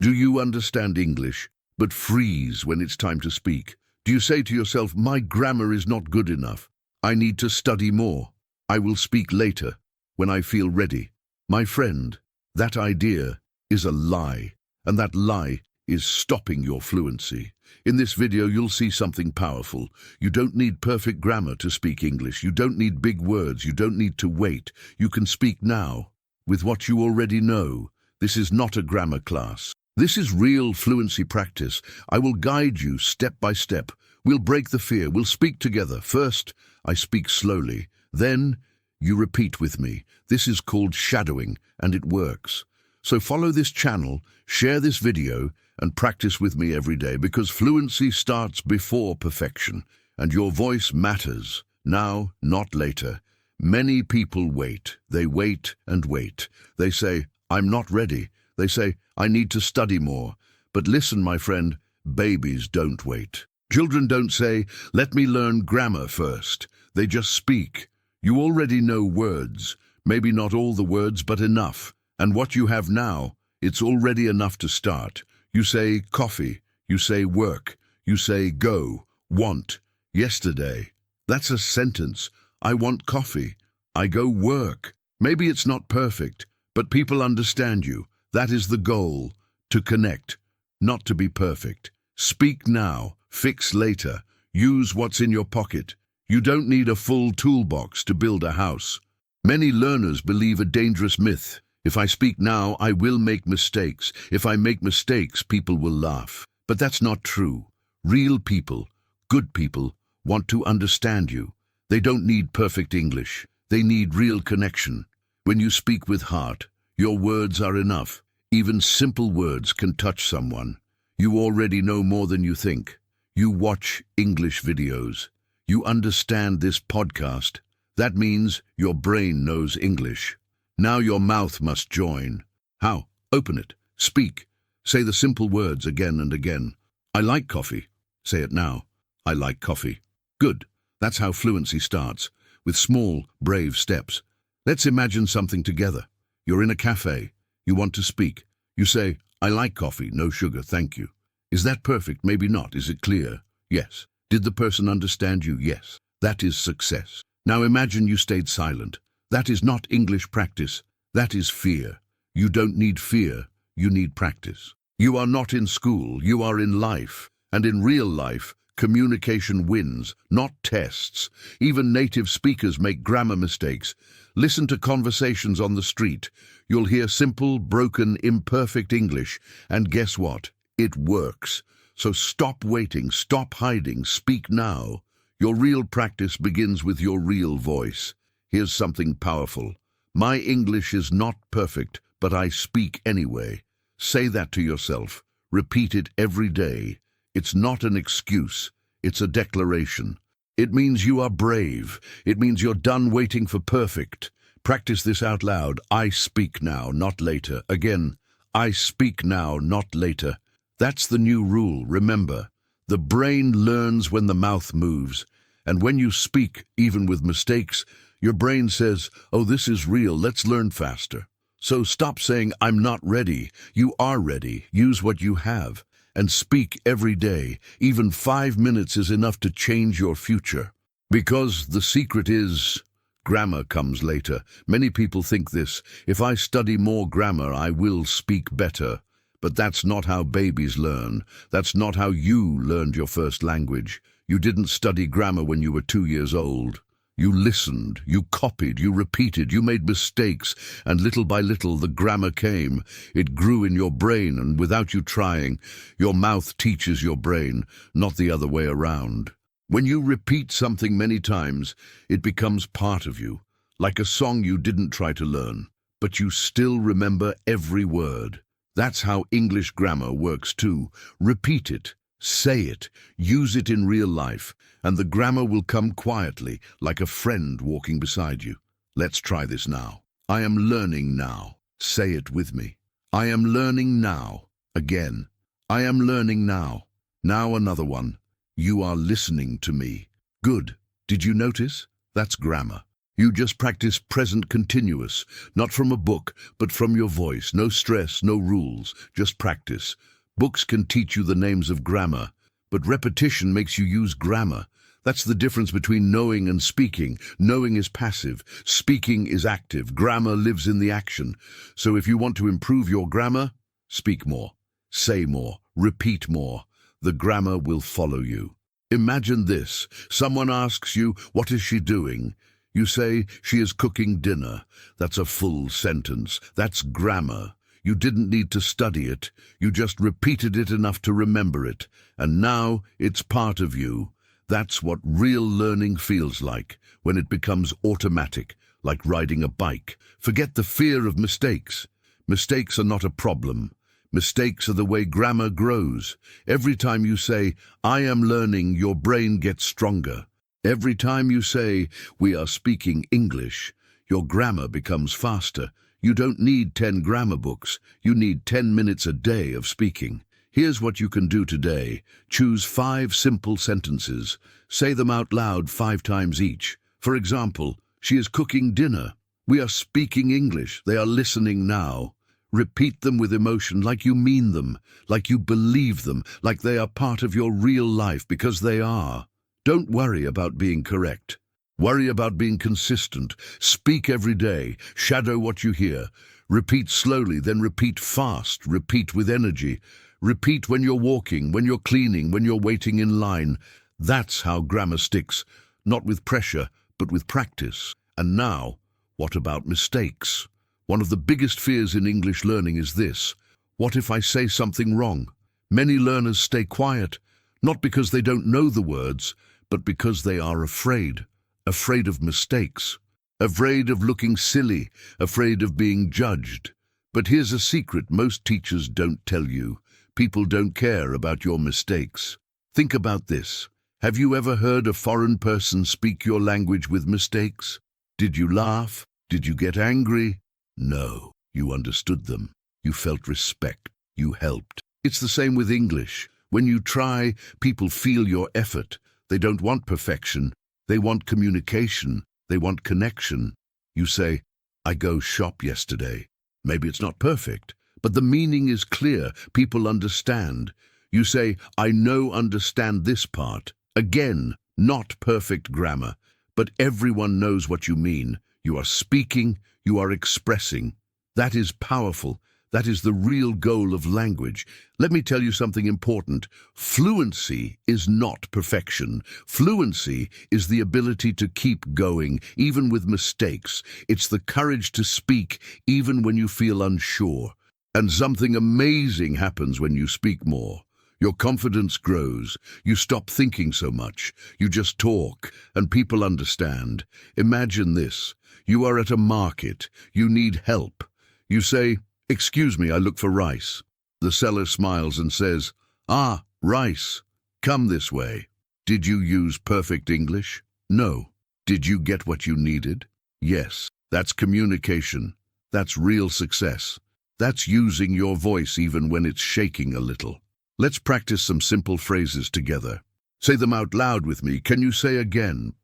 Do you understand English, but freeze when it's time to speak? Do you say to yourself, my grammar is not good enough. I need to study more. I will speak later, when I feel ready. My friend, that idea is a lie, and that lie is stopping your fluency. In this video, you'll see something powerful. You don't need perfect grammar to speak English. You don't need big words. You don't need to wait. You can speak now, with what you already know. This is not a grammar class. This is real fluency practice. I will guide you step by step. We'll break the fear. We'll speak together. First, I speak slowly. Then, you repeat with me. This is called shadowing, and it works. So follow this channel, share this video, and practice with me every day, because fluency starts before perfection, and your voice matters, now, not later. Many people wait. They wait and wait. They say, I'm not ready. They say, I need to study more. But listen, my friend, babies don't wait. Children don't say, let me learn grammar first. They just speak. You already know words, maybe not all the words, but enough. And what you have now, it's already enough to start. You say coffee, you say work, you say go, want, yesterday. That's a sentence. I want coffee. I go work. Maybe it's not perfect, but people understand you. That is the goal, to connect, not to be perfect. Speak now, fix later, use what's in your pocket. You don't need a full toolbox to build a house. Many learners believe a dangerous myth. If I speak now, I will make mistakes. If I make mistakes, people will laugh. But that's not true. Real people, good people, want to understand you. They don't need perfect English. They need real connection. When you speak with heart, your words are enough. Even simple words can touch someone. You already know more than you think. You watch English videos. You understand this podcast. That means your brain knows English. Now your mouth must join. How? Open it. Speak. Say the simple words again and again. I like coffee. Say it now. I like coffee. Good. That's how fluency starts, with small, brave steps. Let's imagine something together. You're in a cafe. You want to speak. You say, I like coffee, no sugar, thank you. Is that perfect? Maybe not. Is it clear? Yes. Did the person understand you? Yes. That is success. Now imagine you stayed silent. That is not English practice. That is fear. You don't need fear. You need practice. You are not in school. You are in life. And in real life, communication wins, not tests. Even native speakers make grammar mistakes. Listen to conversations on the street. You'll hear simple, broken, imperfect English. And guess what? It works. So stop waiting, stop hiding, speak now. Your real practice begins with your real voice. Here's something powerful. My English is not perfect, but I speak anyway. Say that to yourself. Repeat it every day. It's not an excuse. It's a declaration. It means you are brave. It means you're done waiting for perfect. Practice this out loud. I speak now, not later. Again, I speak now, not later. That's the new rule, remember. The brain learns when the mouth moves. And when you speak, even with mistakes, your brain says, oh, this is real, let's learn faster. So stop saying, I'm not ready. You are ready. Use what you have. And speak every day. Even 5 minutes is enough to change your future. Because the secret is, grammar comes later. Many people think this. If I study more grammar, I will speak better. But that's not how babies learn. That's not how you learned your first language. You didn't study grammar when you were 2 years old. You listened, you copied, you repeated, you made mistakes, and little by little the grammar came. It grew in your brain, and without you trying, your mouth teaches your brain, not the other way around. When you repeat something many times, it becomes part of you, like a song you didn't try to learn, but you still remember every word. That's how English grammar works too. Repeat it, say it, use it in real life, and the grammar will come quietly, like a friend walking beside you. Let's try this now. I am learning now. Say it with me. I am learning now. Again. I am learning now. Now another one. You are listening to me. Good. Did you notice? That's grammar. You just practice present continuous, not from a book, but from your voice. No stress, no rules, just practice. Books can teach you the names of grammar, but repetition makes you use grammar. That's the difference between knowing and speaking. Knowing is passive, speaking is active. Grammar lives in the action. So if you want to improve your grammar, speak more, say more, repeat more. The grammar will follow you. Imagine this. Someone asks you, "What is she doing?" You say, "She is cooking dinner." That's a full sentence. That's grammar. You didn't need to study it. You just repeated it enough to remember it. And now it's part of you. That's what real learning feels like, when it becomes automatic, like riding a bike. Forget the fear of mistakes. Mistakes are not a problem. Mistakes are the way grammar grows. Every time you say, "I am learning," your brain gets stronger. Every time you say, "We are speaking English," your grammar becomes faster. You don't need 10 grammar books. You need 10 minutes a day of speaking. Here's what you can do today. Choose 5 simple sentences. Say them out loud 5 times each. For example, "She is cooking dinner." We are speaking English. They are listening now. Repeat them with emotion, like you mean them, like you believe them, like they are part of your real life, because they are. Don't worry about being correct. Worry about being consistent. Speak every day. Shadow what you hear. Repeat slowly, then repeat fast. Repeat with energy. Repeat when you're walking, when you're cleaning, when you're waiting in line. That's how grammar sticks, not with pressure, but with practice. And now, what about mistakes? One of the biggest fears in English learning is this: what if I say something wrong? Many learners stay quiet, not because they don't know the words, but because they are afraid. Afraid of mistakes. Afraid of looking silly. Afraid of being judged. But here's a secret most teachers don't tell you. People don't care about your mistakes. Think about this. Have you ever heard a foreign person speak your language with mistakes? Did you laugh? Did you get angry? No, you understood them. You felt respect. You helped. It's the same with English. When you try, people feel your effort. They don't want perfection. They want communication. They want connection. You say, "I go shop yesterday." Maybe it's not perfect, but the meaning is clear. People understand. You say, "I understand this part." Again, not perfect grammar, but everyone knows what you mean. You are speaking, you are expressing. That is powerful. That is the real goal of language. Let me tell you something important. Fluency is not perfection. Fluency is the ability to keep going, even with mistakes. It's the courage to speak, even when you feel unsure. And something amazing happens when you speak more. Your confidence grows. You stop thinking so much. You just talk, and people understand. Imagine this. You are at a market. You need help. You say, "Excuse me, I look for rice." The seller smiles and says, "Ah, rice. Come this way." Did you use perfect English? No. Did you get what you needed? Yes. That's communication. That's real success. That's using your voice even when it's shaking a little. Let's practice some simple phrases together. Say them out loud with me. Can you say again?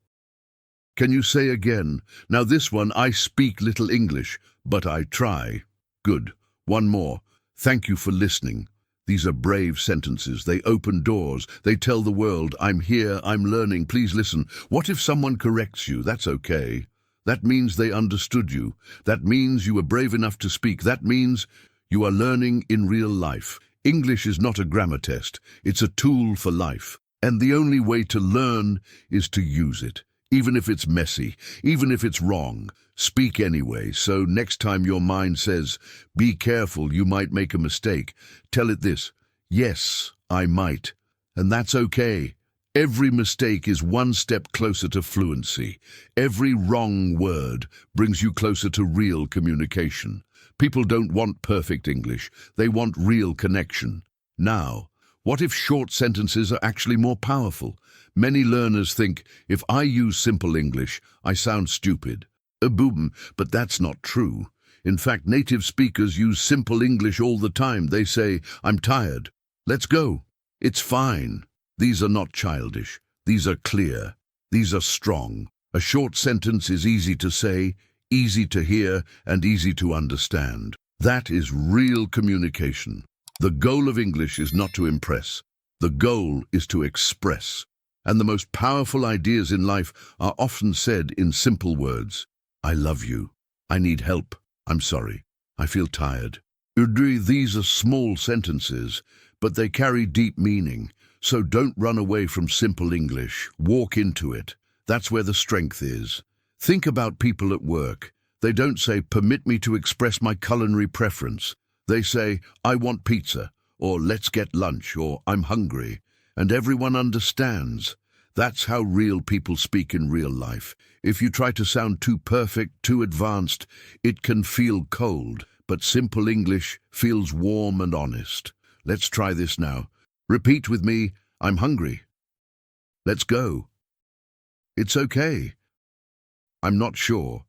Can you say again? Now this one, "I speak little English, but I try." Good. One more. "Thank you for listening." These are brave sentences. They open doors. They tell the world, "I'm here, I'm learning, please listen." What if someone corrects you? That's okay. That means they understood you. That means you were brave enough to speak. That means you are learning in real life. English is not a grammar test. It's a tool for life. And the only way to learn is to use it. Even if it's messy, even if it's wrong, speak anyway. So next time your mind says, "Be careful, you might make a mistake," tell it this: "Yes, I might." And that's okay. Every mistake is one step closer to fluency. Every wrong word brings you closer to real communication. People don't want perfect English. They want real connection. Now, what if short sentences are actually more powerful? Many learners think, if I use simple English, I sound stupid. Boom, but that's not true. In fact, native speakers use simple English all the time. They say, "I'm tired. Let's go." It's fine. These are not childish. These are clear. These are strong. A short sentence is easy to say, easy to hear, and easy to understand. That is real communication. The goal of English is not to impress. The goal is to express. And the most powerful ideas in life are often said in simple words. I love you. I need help. I'm sorry. I feel tired. These are small sentences, but they carry deep meaning. So don't run away from simple English. Walk into it. That's where the strength is. Think about people at work. They don't say, permit me to express my culinary preference. They say, I want pizza, or let's get lunch, or I'm hungry. And everyone understands. That's how real people speak in real life. If you try to sound too perfect, too advanced, it can feel cold. But simple English feels warm and honest. Let's try this now. Repeat with me, I'm hungry. Let's go. It's okay. I'm not sure.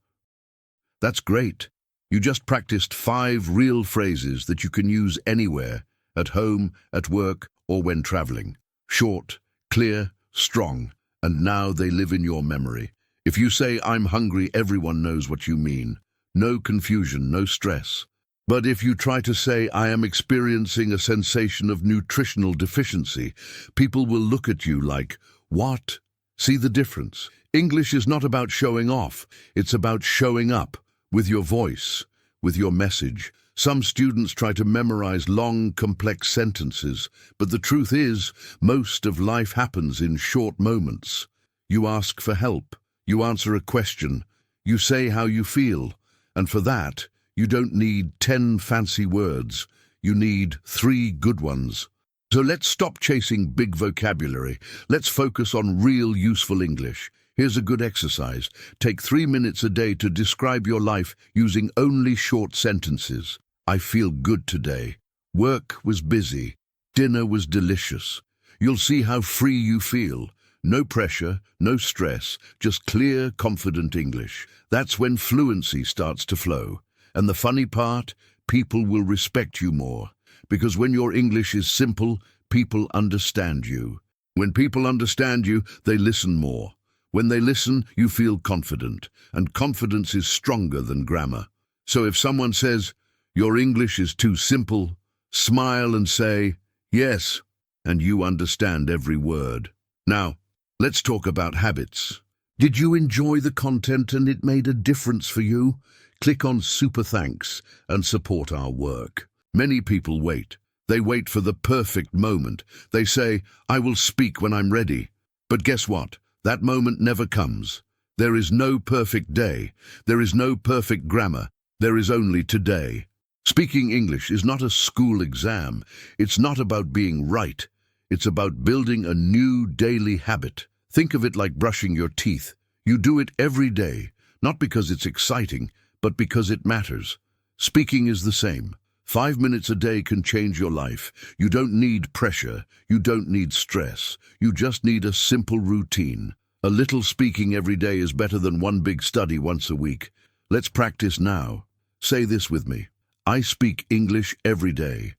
That's great. You just practiced 5 real phrases that you can use anywhere, at home, at work, or when traveling. Short, clear, strong, and now they live in your memory. If you say, I'm hungry, everyone knows what you mean. No confusion, no stress. But if you try to say, I am experiencing a sensation of nutritional deficiency, people will look at you like, what? See the difference? English is not about showing off. It's about showing up with your voice, with your message. Some students try to memorize long, complex sentences, but the truth is, most of life happens in short moments. You ask for help. You answer a question. You say how you feel. And for that, you don't need 10 fancy words. You need 3 good ones. So let's stop chasing big vocabulary. Let's focus on real useful English. Here's a good exercise. Take 3 minutes a day to describe your life using only short sentences. I feel good today. Work was busy. Dinner was delicious. You'll see how free you feel. No pressure, no stress, just clear, confident English. That's when fluency starts to flow. And the funny part, people will respect you more. Because when your English is simple, people understand you. When people understand you, they listen more. When they listen, you feel confident. And confidence is stronger than grammar. So if someone says, your English is too simple, smile and say, yes, and you understand every word. Now, let's talk about habits. Did you enjoy the content and it made a difference for you? Click on Super Thanks and support our work. Many people wait. They wait for the perfect moment. They say, I will speak when I'm ready. But guess what? That moment never comes. There is no perfect day. There is no perfect grammar. There is only today. Speaking English is not a school exam. It's not about being right. It's about building a new daily habit. Think of it like brushing your teeth. You do it every day, not because it's exciting, but because it matters. Speaking is the same. 5 minutes a day can change your life. You don't need pressure. You don't need stress. You just need a simple routine. A little speaking every day is better than one big study once a week. Let's practice now. Say this with me. I speak English every day.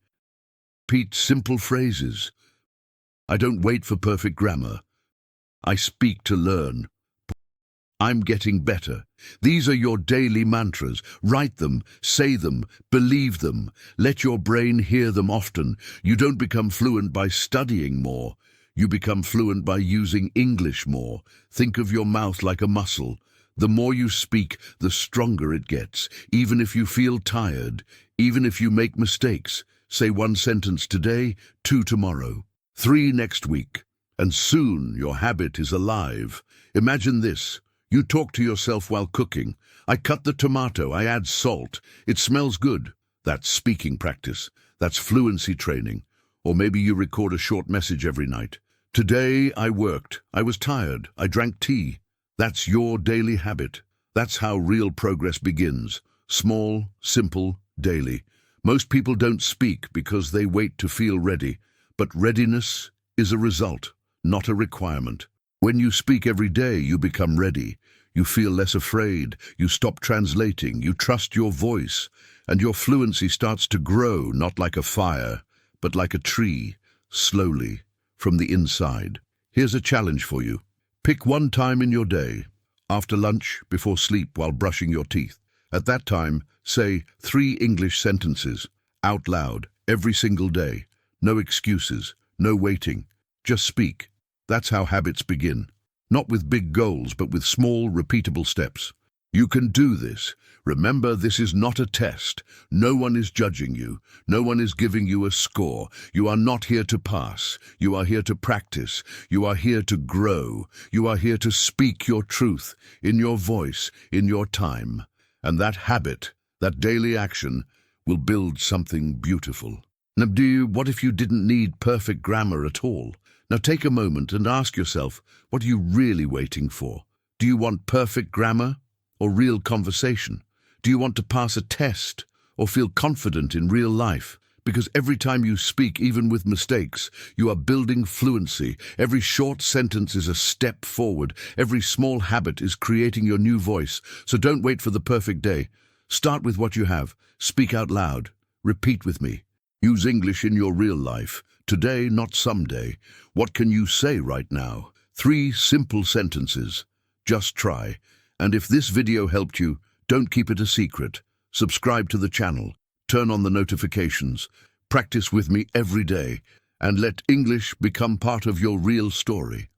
Repeat simple phrases. I don't wait for perfect grammar. I speak to learn. I'm getting better. These are your daily mantras. Write them, say them, believe them. Let your brain hear them often. You don't become fluent by studying more. You become fluent by using English more. Think of your mouth like a muscle. The more you speak, the stronger it gets. Even if you feel tired, even if you make mistakes, say 1 sentence today, 2 tomorrow, 3 next week. And soon your habit is alive. Imagine this. You talk to yourself while cooking. I cut the tomato, I add salt. It smells good. That's speaking practice. That's fluency training. Or maybe you record a short message every night. Today I worked. I was tired. I drank tea. That's your daily habit. That's how real progress begins. Small, simple, daily. Most people don't speak because they wait to feel ready. But readiness is a result, not a requirement. When you speak every day, you become ready. You feel less afraid. You stop translating. You trust your voice. And your fluency starts to grow, not like a fire, but like a tree, slowly, from the inside. Here's a challenge for you. Pick one time in your day. after lunch, before sleep, while brushing your teeth. At that time, say 3 English sentences, out loud, every single day. No excuses, no waiting, just speak. That's how habits begin. Not with big goals, but with small, repeatable steps. You can do this. Remember, this is not a test. No one is judging you. No one is giving you a score. You are not here to pass. You are here to practice. You are here to grow. You are here to speak your truth, in your voice, in your time. And that habit, that daily action, will build something beautiful. Now, what if you didn't need perfect grammar at all? Now take a moment and ask yourself, what are you really waiting for? Do you want perfect grammar or real conversation? Do you want to pass a test or feel confident in real life? Because every time you speak, even with mistakes, you are building fluency. Every short sentence is a step forward. Every small habit is creating your new voice. So don't wait for the perfect day. Start with what you have. Speak out loud. Repeat with me. Use English in your real life. Today, not someday. What can you say right now? 3 simple sentences. Just try. And if this video helped you, don't keep it a secret. Subscribe to the channel. Turn on the notifications. Practice with me every day. And let English become part of your real story.